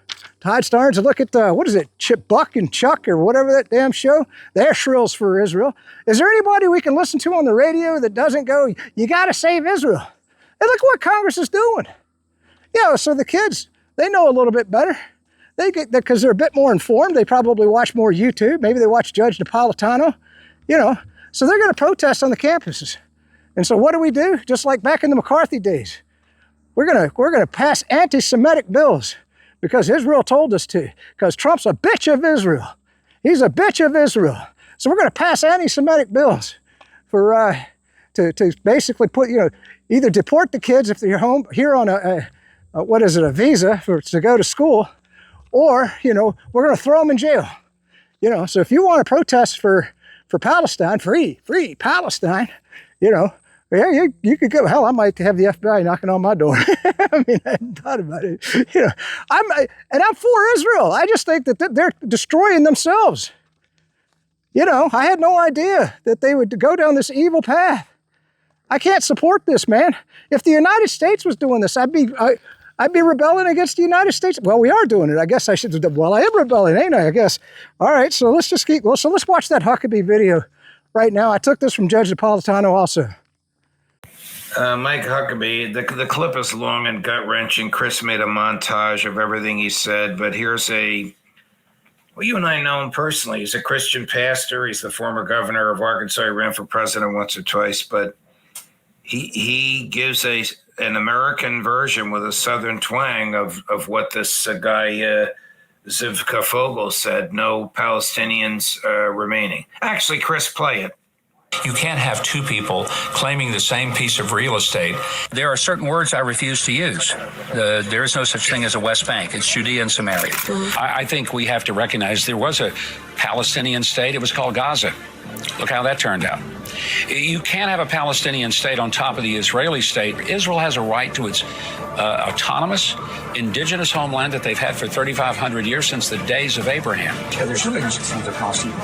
Todd Starnes, look at, what is it, Chip Buck and Chuck or whatever that damn show? They're shrills for Israel. Is there anybody we can listen to on the radio that doesn't go, you got to save Israel? And look what Congress is doing. You know, so the kids, they know a little bit better. They get, because they're a bit more informed. They probably watch more YouTube. Maybe they watch Judge Napolitano, you know. So they're going to protest on the campuses. And so what do? Just like back in the McCarthy days. We're gonna pass anti-Semitic bills because Israel told us to, because Trump's a bitch of Israel. He's a bitch of Israel. So we're gonna pass anti-Semitic bills for to basically put, you know, either deport the kids if they're home here on a visa to go to school, or, you know, we're gonna throw them in jail. You know, so if you want to protest for Palestine, free Palestine, you know, yeah, you could go. Hell, I might have the FBI knocking on my door. I mean, I hadn't thought about it. You know, I'm for Israel. I just think that they're destroying themselves. You know, I had no idea that they would go down this evil path. I can't support this, man. If the United States was doing this, I'd be rebelling against the United States. Well, we are doing it. I guess I should. Well, I am rebelling, ain't I? I guess. All right. So let's just keep. Well, so let's watch that Huckabee video right now. I took this from Judge Napolitano also. Mike Huckabee, the clip is long and gut-wrenching. Chris made a montage of everything he said, but here's well, you and I know him personally. He's a Christian pastor. He's the former governor of Arkansas. He ran for president once or twice, but he gives an American version with a Southern twang of what this guy, Zivka Fogel, said, no Palestinians remaining. Actually, Chris, play it. You can't have two people claiming the same piece of real estate. There are certain words I refuse to use. There is no such thing as a West Bank. It's Judea and Samaria. I think we have to recognize there was a Palestinian state. It was called Gaza. Look how that turned out. You can't have a Palestinian state on top of the Israeli state. Israel has a right to its autonomous, indigenous homeland that they've had for 3,500 years since the days of Abraham. There's really no such thing as a Palestinian.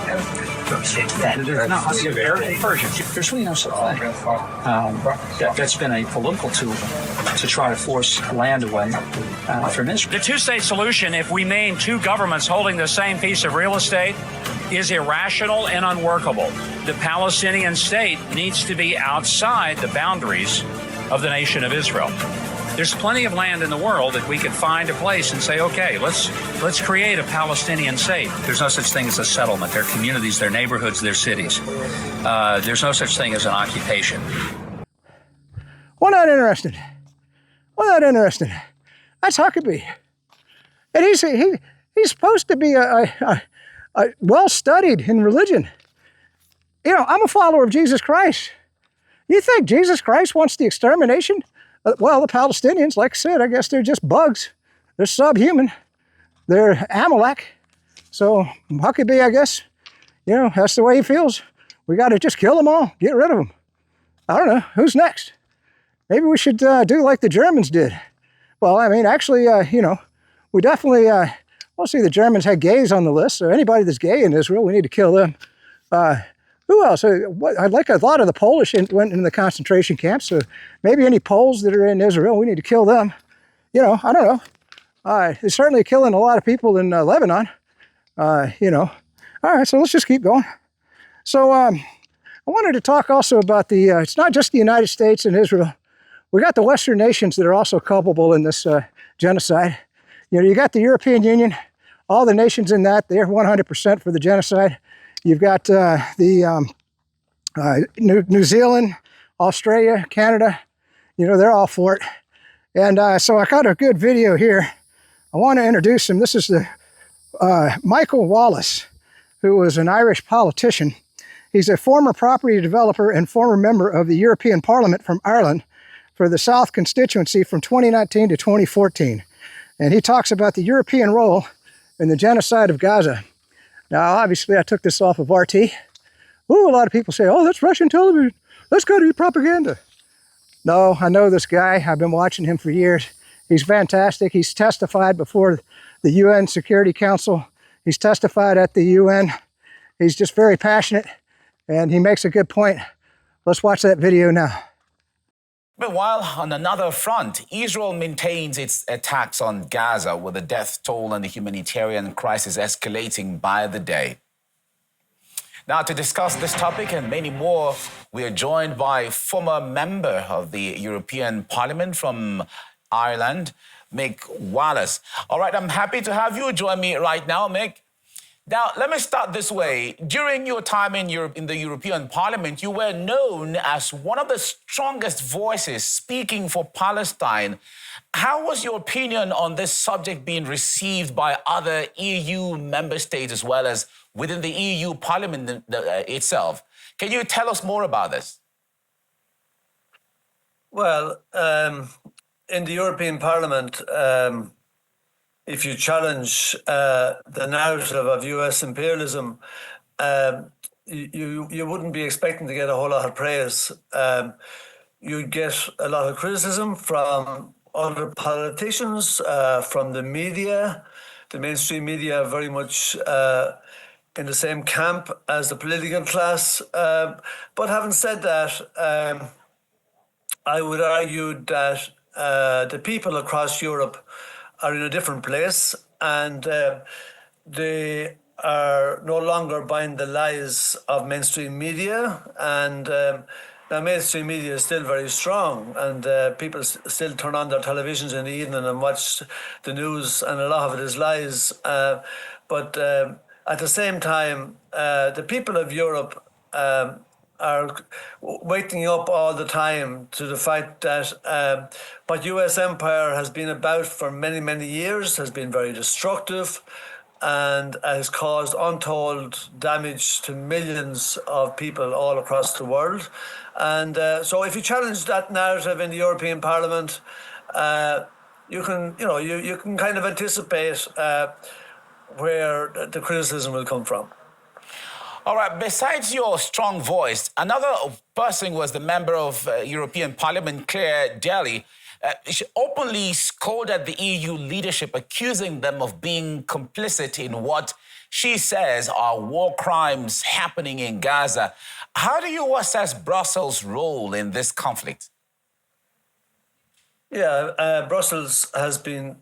There's really no such thing. That's been a political tool to try to force land away from Israel. The two-state solution, if we name two governments holding the same piece of real estate, is irrational and unworkable. The Palestinian state needs to be outside the boundaries of the nation of Israel. There's plenty of land in the world that we could find a place and say, okay, let's create a Palestinian state. There's no such thing as a settlement. They're communities, they're neighborhoods, they're cities. There's no such thing as an occupation. Well, not interested. Well, not interested. That's Huckabee. And he's supposed to be a well-studied in religion. You know, I'm a follower of Jesus Christ. You think Jesus Christ wants the extermination? Well, the Palestinians, like I said, I guess they're just bugs. They're subhuman. They're Amalek. So Huckabee, I guess, you know, that's the way he feels. We got to just kill them all, get rid of them. I don't know. Who's next? Maybe we should do like the Germans did. Well, I mean, actually, you know, we definitely, well, see, the Germans had gays on the list, so anybody that's gay in Israel, we need to kill them. Who else? I'd like a lot of the Polish went into the concentration camps, so maybe any Poles that are in Israel, we need to kill them. You know, I don't know. It's certainly killing a lot of people in Lebanon. You know. All right, so let's just keep going. So I wanted to talk also about it's not just the United States and Israel. We got the Western nations that are also culpable in this genocide. You know, you got the European Union, all the nations in that, they're 100% for the genocide. You've got New Zealand, Australia, Canada, you know, they're all for it. And so I got a good video here. I want to introduce him. This is the Michael Wallace, who was an Irish politician. He's a former property developer and former member of the European Parliament from Ireland for the South constituency from 2019 to 2014. And he talks about the European role in the genocide of Gaza. Now, obviously, I took this off of RT. Ooh, a lot of people say, oh, that's Russian television. That's got to be propaganda. No, I know this guy. I've been watching him for years. He's fantastic. He's testified before the UN Security Council. He's testified at the UN. He's just very passionate, and he makes a good point. Let's watch that video now. Meanwhile, on another front, Israel maintains its attacks on Gaza, with the death toll and the humanitarian crisis escalating by the day. Now, to discuss this topic and many more, we are joined by former member of the European Parliament from Ireland, Mick Wallace. All right, I'm happy to have you join me right now, Mick. Now, let me start this way. During your time in the European Parliament, you were known as one of the strongest voices speaking for Palestine. How was your opinion on this subject being received by other EU member states as well as within the EU Parliament itself? Can you tell us more about this? Well, in the European Parliament, if you challenge the narrative of US imperialism, you wouldn't be expecting to get a whole lot of praise. You'd get a lot of criticism from other politicians, from the media. The mainstream media are very much in the same camp as the political class. But having said that, I would argue that the people across Europe are in a different place, and they are no longer buying the lies of mainstream media. And now mainstream media is still very strong, and people still turn on their televisions in the evening and watch the news, and a lot of it is lies. But at the same time, the people of Europe are waking up all the time to the fact that what US empire has been about for many, many years has been very destructive and has caused untold damage to millions of people all across the world. And so if you challenge that narrative in the European Parliament, you can kind of anticipate where the criticism will come from. All right, besides your strong voice, another person was the member of European Parliament, Claire Daly. She openly scolded the EU leadership, accusing them of being complicit in what she says are war crimes happening in Gaza. How do you assess Brussels' role in this conflict? Yeah, Brussels has been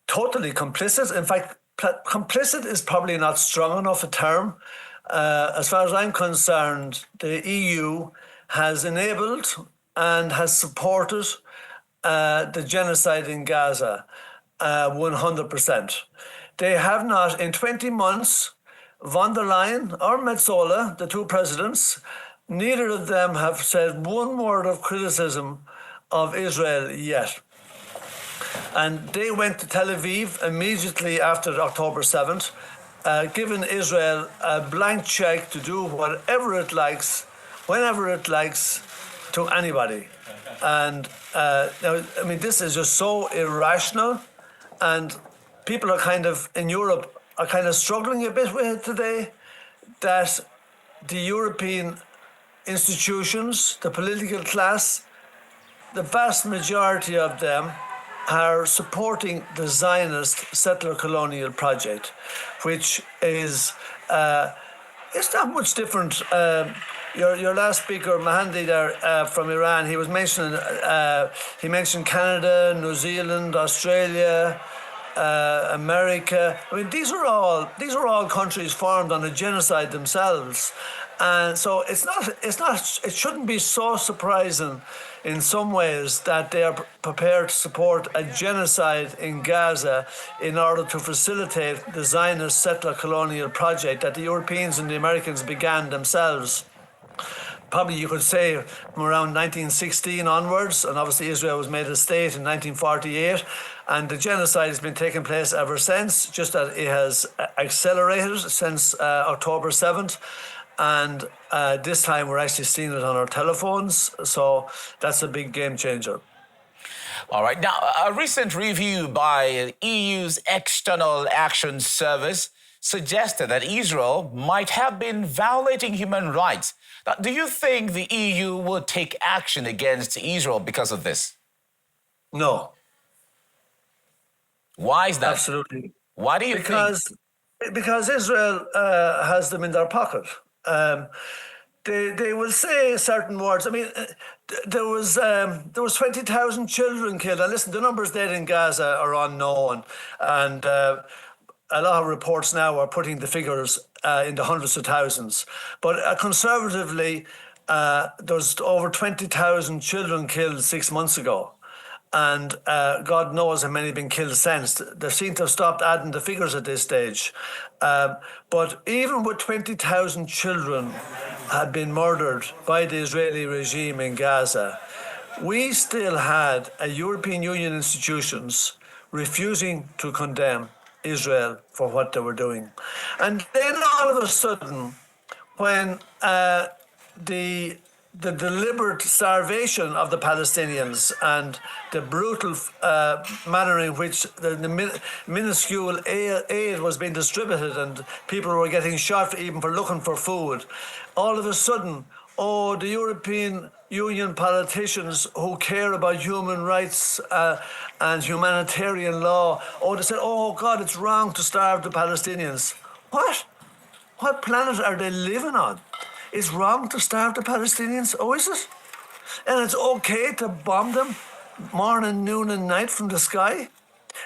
totally complicit. In fact, complicit is probably not strong enough a term. As far as I'm concerned, the EU has enabled and has supported the genocide in Gaza 100%. They have not, in 20 months, von der Leyen or Metsola, the two presidents, neither of them have said one word of criticism of Israel yet. And they went to Tel Aviv immediately after October 7th, giving Israel a blank check to do whatever it likes, whenever it likes, to anybody. And now, I mean, this is just so irrational, and people are kind of, in Europe, are kind of struggling a bit with it today, that the European institutions, the political class, the vast majority of them are supporting the Zionist settler colonial project, which is, it's not much different. Your last speaker, Mahandi, there from Iran, he was mentioning, he mentioned Canada, New Zealand, Australia, America. I mean, these are all countries formed on a genocide themselves, and so it shouldn't be so surprising in some ways that they are prepared to support a genocide in Gaza in order to facilitate the Zionist settler colonial project that the Europeans and the Americans began themselves. Probably you could say from around 1916 onwards, and obviously Israel was made a state in 1948, and the genocide has been taking place ever since, just that it has accelerated since October 7th. And this time we're actually seeing it on our telephones, so that's a big game changer. All right. Now, a recent review by EU's External Action Service suggested that Israel might have been violating human rights. Now, do you think the EU would take action against Israel because of this? No. Why is that? Absolutely. Why do you think? Because Israel has them in their pocket. They will say certain words. I mean, there was 20,000 children killed. And listen, the numbers there in Gaza are unknown, and a lot of reports now are putting the figures in the hundreds of thousands. But conservatively, there's over 20,000 children killed 6 months ago. And God knows how many have been killed since. They seem to have stopped adding the figures at this stage. But even with 20,000 children had been murdered by the Israeli regime in Gaza, we still had a European Union institutions refusing to condemn Israel for what they were doing. And then all of a sudden, when the deliberate starvation of the Palestinians and the brutal manner in which the minuscule aid was being distributed and people were getting shot even for looking for food, all of a sudden, the European Union politicians who care about human rights and humanitarian law, they said, oh God, it's wrong to starve the Palestinians. What? What planet are they living on? It's wrong to starve the Palestinians? Oh, is it? And it's okay to bomb them morning, noon and night from the sky?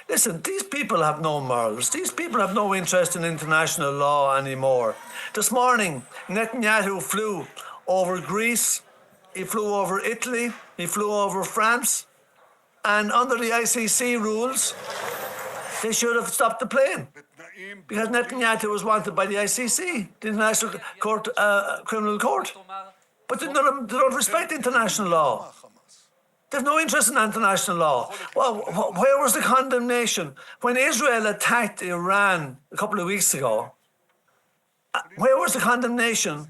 Listen, these people have no morals. These people have no interest in international law anymore. This morning, Netanyahu flew over Greece, he flew over Italy, he flew over France, and under the ICC rules, they should have stopped the plane. Because Netanyahu was wanted by the ICC, the International Criminal Court. But they don't respect international law. They have no interest in international law. Well, where was the condemnation? When Israel attacked Iran a couple of weeks ago, where was the condemnation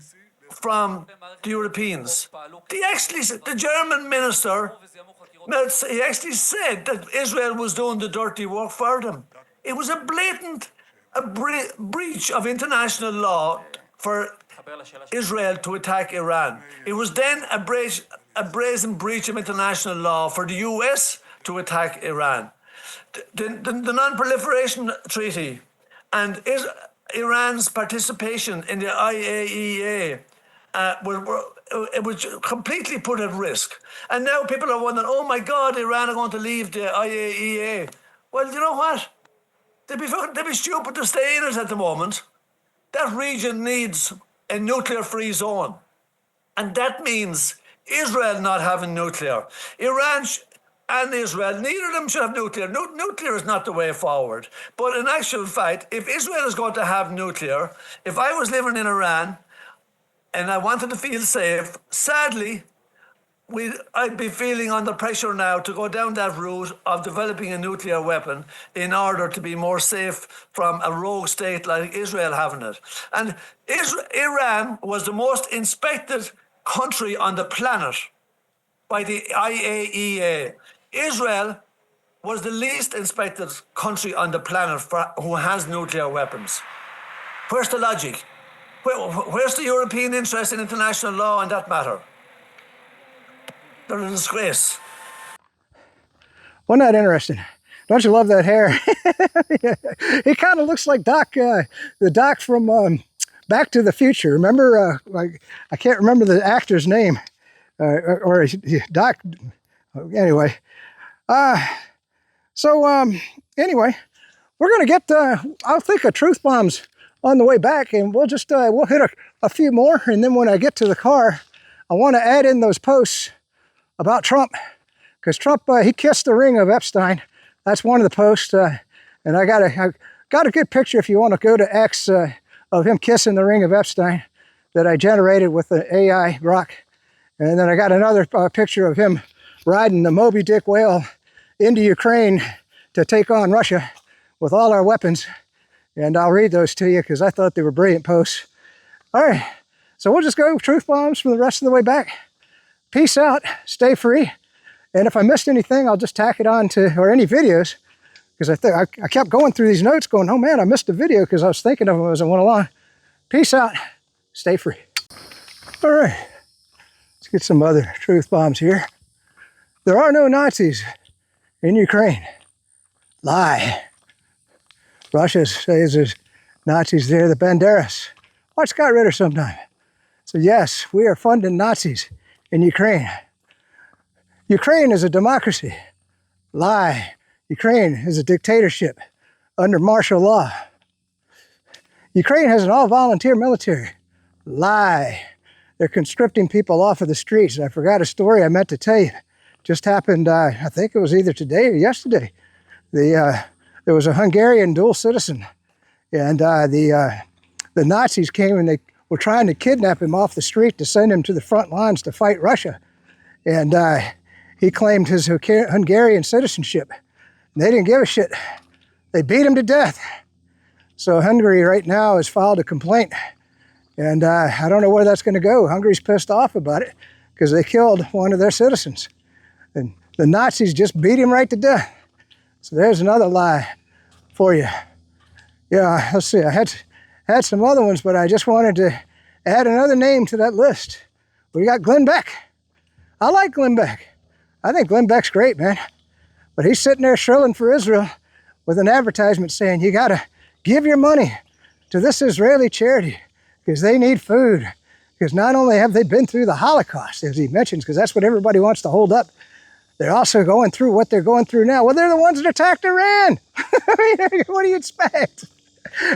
from the Europeans? The German minister, he actually said that Israel was doing the dirty work for them. It was a blatant a breach of international law for Israel to attack Iran. It was then a brazen breach of international law for the US to attack Iran. The Non-Proliferation Treaty and Iran's participation in the IAEA it was completely put at risk. And now people are wondering, oh my God, Iran are going to leave the IAEA. Well, you know what? They'd be stupid to stay in it at the moment. That region needs a nuclear-free zone. And that means Israel not having nuclear. Iran and Israel, neither of them should have nuclear. Nuclear is not the way forward. But in actual fact, if Israel is going to have nuclear, if I was living in Iran and I wanted to feel safe, sadly, I'd be feeling under pressure now to go down that route of developing a nuclear weapon in order to be more safe from a rogue state like Israel having it. And Iran was the most inspected country on the planet by the IAEA. Israel was the least inspected country on the planet who has nuclear weapons. Where's the logic? Where's the European interest in international law on that matter? They're a disgrace. Wasn't that interesting? Don't you love that hair? He kind of looks like the Doc from Back to the Future. Remember, I can't remember the actor's name, or Doc. Anyway, anyway, we're gonna get. I think a truth bomb's on the way back, and we'll just we'll hit a few more, and then when I get to the car, I want to add in those posts about Trump, because Trump, he kissed the ring of Epstein. That's one of the posts, and I got a good picture if you want to go to X of him kissing the ring of Epstein that I generated with the AI Grok. And then I got another picture of him riding the Moby Dick whale into Ukraine to take on Russia with all our weapons. And I'll read those to you because I thought they were brilliant posts. All right, so we'll just go truth bombs from the rest of the way back. Peace out, stay free. And if I missed anything, I'll just tack it on to, or any videos, because I kept going through these notes going, oh man, I missed a video because I was thinking of them as I went along. Peace out, stay free. All right, let's get some other truth bombs here. There are no Nazis in Ukraine. Lie. Russia says there's Nazis there, the Banderas. Watch Scott Ritter sometime. So yes, we are funding Nazis in Ukraine. Ukraine is a democracy. Lie. Ukraine is a dictatorship under martial law. Ukraine has an all-volunteer military. Lie. They're conscripting people off of the streets. And I forgot a story I meant to tell you. Just happened, I think it was either today or yesterday. There was a Hungarian dual citizen, and the Nazis came and they were trying to kidnap him off the street to send him to the front lines to fight Russia. And he claimed his Hungarian citizenship. And they didn't give a shit. They beat him to death. So Hungary right now has filed a complaint. And I don't know where that's going to go. Hungary's pissed off about it because they killed one of their citizens. And the Nazis just beat him right to death. So there's another lie for you. Yeah, let's see. I had some other ones, but I just wanted to add another name to that list. We got Glenn Beck. I like Glenn Beck. I think Glenn Beck's great, man. But he's sitting there shrilling for Israel with an advertisement saying, you gotta give your money to this Israeli charity because they need food. Because not only have they been through the Holocaust, as he mentions, because that's what everybody wants to hold up, they're also going through what they're going through now. Well, they're the ones that attacked Iran. I mean, what do you expect?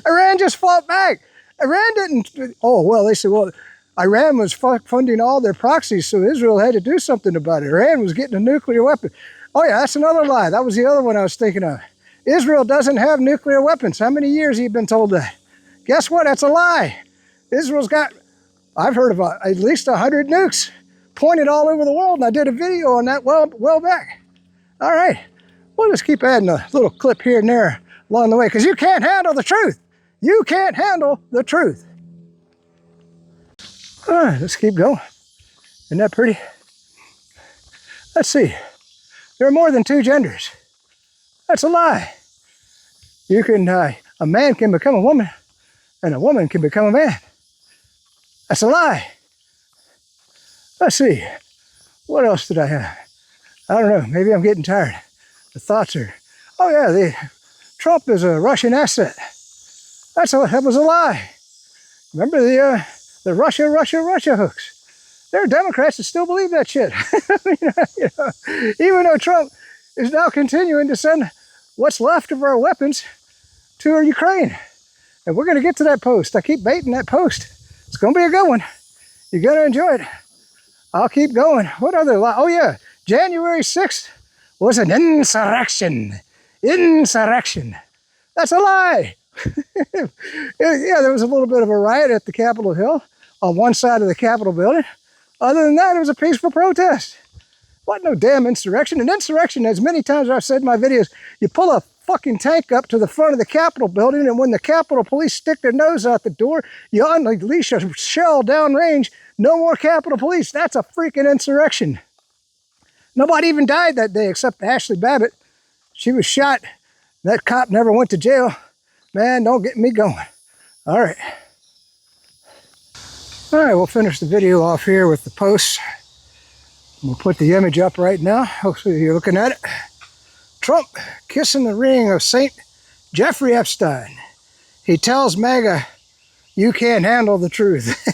Iran just fought back. Iran didn't, oh, well, they said, well, Iran was funding all their proxies, so Israel had to do something about it. Iran was getting a nuclear weapon. Oh yeah, that's another lie. That was the other one I was thinking of. Israel doesn't have nuclear weapons. How many years have you been told that? Guess what? That's a lie. Israel's got, I've heard of at least 100 nukes pointed all over the world, and I did a video on that well back. All right, we'll just keep adding a little clip here and there along the way, because you can't handle the truth. You can't handle the truth. All right, let's keep going. Isn't that pretty? Let's see. There are more than two genders. That's a lie. You can, a man can become a woman and a woman can become a man. That's a lie. Let's see. What else did I have? I don't know. Maybe I'm getting tired. The thoughts are, oh yeah, Trump is a Russian asset. That was a lie. Remember the Russia hooks? There are Democrats that still believe that shit. Even though Trump is now continuing to send what's left of our weapons to Ukraine. And we're going to get to that post. I keep baiting that post. It's going to be a good one. You're going to enjoy it. I'll keep going. What other lie? Oh yeah, January 6th was an insurrection. Insurrection. That's a lie. Yeah, there was a little bit of a riot at the Capitol Hill on one side of the Capitol building. Other than that, it was a peaceful protest. What no damn insurrection. An insurrection, as many times I've said in my videos, you pull a fucking tank up to the front of the Capitol building, and when the Capitol Police stick their nose out the door, you unleash a shell downrange. No more Capitol Police. That's a freaking insurrection. Nobody even died that day except Ashley Babbitt. She was shot. That cop never went to jail. Man, don't get me going. All right. All right, we'll finish the video off here with the posts. We'll put the image up right now. Hopefully you're looking at it. Trump kissing the ring of St. Jeffrey Epstein. He tells MAGA, you can't handle the truth.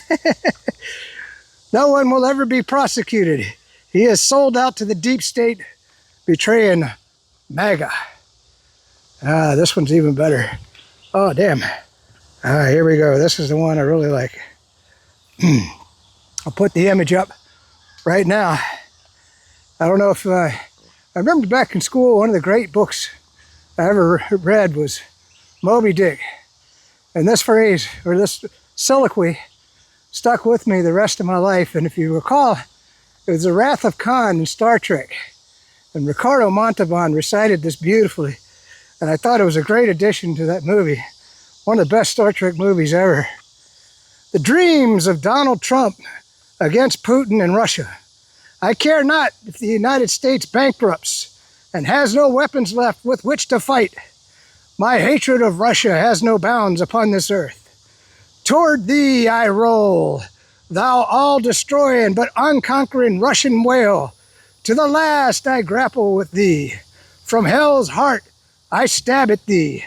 No one will ever be prosecuted. He is sold out to the deep state, betraying MAGA. This one's even better. Oh, damn. Here we go. This is the one I really like. I'll put the image up right now. I don't know if I remember back in school, one of the great books I ever read was Moby Dick. And this phrase, or this soliloquy, stuck with me the rest of my life. And if you recall, it was the Wrath of Khan in Star Trek. And Ricardo Montalban recited this beautifully. And I thought it was a great addition to that movie. One of the best Star Trek movies ever. The dreams of Donald Trump against Putin and Russia. I care not if the United States bankrupts and has no weapons left with which to fight. My hatred of Russia has no bounds upon this earth. Toward thee I roll, thou all-destroying but unconquering Russian whale. To the last I grapple with thee. From hell's heart I stab at thee.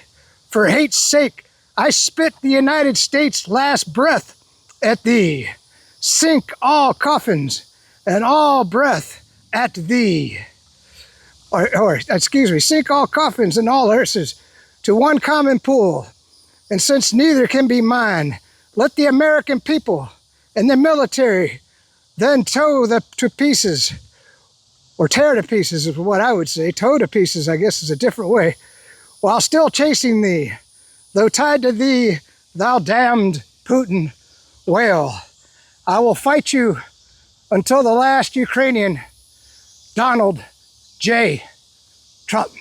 For hate's sake I spit the United States' last breath at thee. Sink all coffins and all breath at thee. Sink all coffins and all hearses to one common pool. And since neither can be mine, let the American people and the military then tow to pieces, or tear to pieces is what I would say. Tow to pieces, I guess, is a different way. While still chasing thee, though tied to thee, thou damned Putin whale. I will fight you until the last Ukrainian, Donald J. Trump.